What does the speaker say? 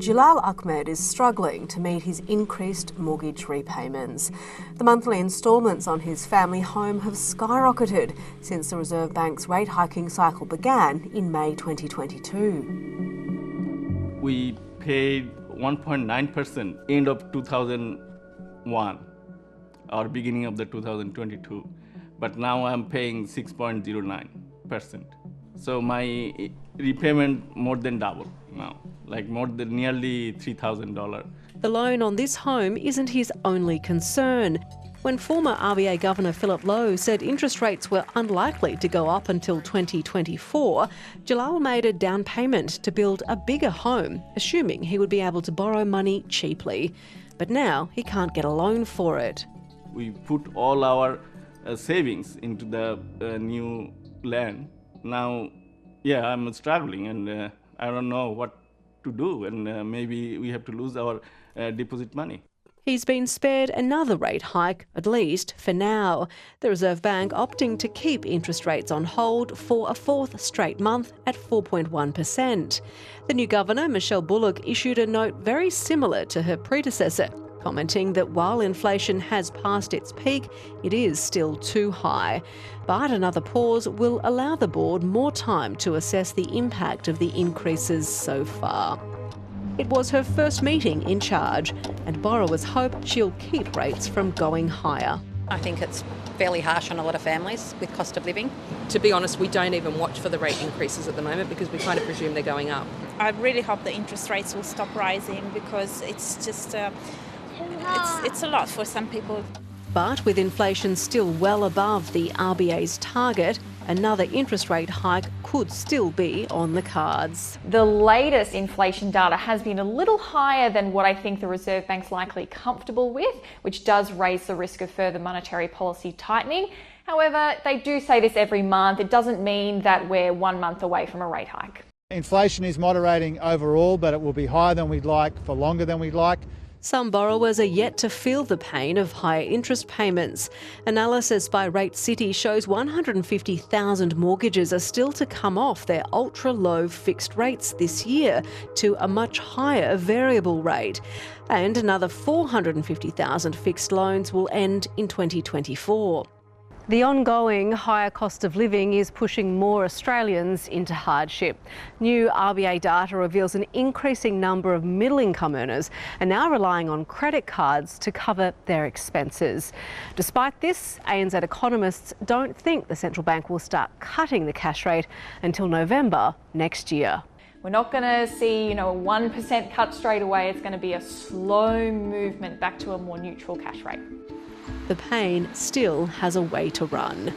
Jalal Ahmed is struggling to meet his increased mortgage repayments. The monthly instalments on his family home have skyrocketed since the Reserve Bank's rate hiking cycle began in May 2022. We paid 1.9% end of 2001 or beginning of the 2022, but now I'm paying 6.09%. So my repayment more than double now, like more than nearly $3,000. The loan on this home isn't his only concern. When former RBA Governor Philip Lowe said interest rates were unlikely to go up until 2024, Jalal made a down payment to build a bigger home, assuming he would be able to borrow money cheaply. But now he can't get a loan for it. We put all our savings into the new land. Now, I'm struggling and I don't know what to do, and maybe we have to lose our deposit money. He's been spared another rate hike, at least for now. The Reserve Bank opting to keep interest rates on hold for a fourth straight month at 4.1%. The new governor, Michele Bullock, issued a note very similar to her predecessor, commenting that while inflation has passed its peak, it is still too high. But another pause will allow the board more time to assess the impact of the increases so far. It was her first meeting in charge, and borrowers hope she'll keep rates from going higher. I think it's fairly harsh on a lot of families with cost of living. To be honest, we don't even watch for the rate increases at the moment because we kind of presume they're going up. I really hope the interest rates will stop rising because it's just it's a lot for some people. But with inflation still well above the RBA's target, another interest rate hike could still be on the cards. The latest inflation data has been a little higher than what I think the Reserve Bank's likely comfortable with, which does raise the risk of further monetary policy tightening. However, they do say this every month. It doesn't mean that we're 1 month away from a rate hike. Inflation is moderating overall, but it will be higher than we'd like for longer than we'd like. Some borrowers are yet to feel the pain of higher interest payments. Analysis by Rate City shows 150,000 mortgages are still to come off their ultra-low fixed rates this year to a much higher variable rate. And another 450,000 fixed loans will end in 2024. The ongoing higher cost of living is pushing more Australians into hardship. New RBA data reveals an increasing number of middle-income earners are now relying on credit cards to cover their expenses. Despite this, ANZ economists don't think the central bank will start cutting the cash rate until November next year. We're not going to see, a 1% cut straight away. It's going to be a slow movement back to a more neutral cash rate. The pain still has a way to run.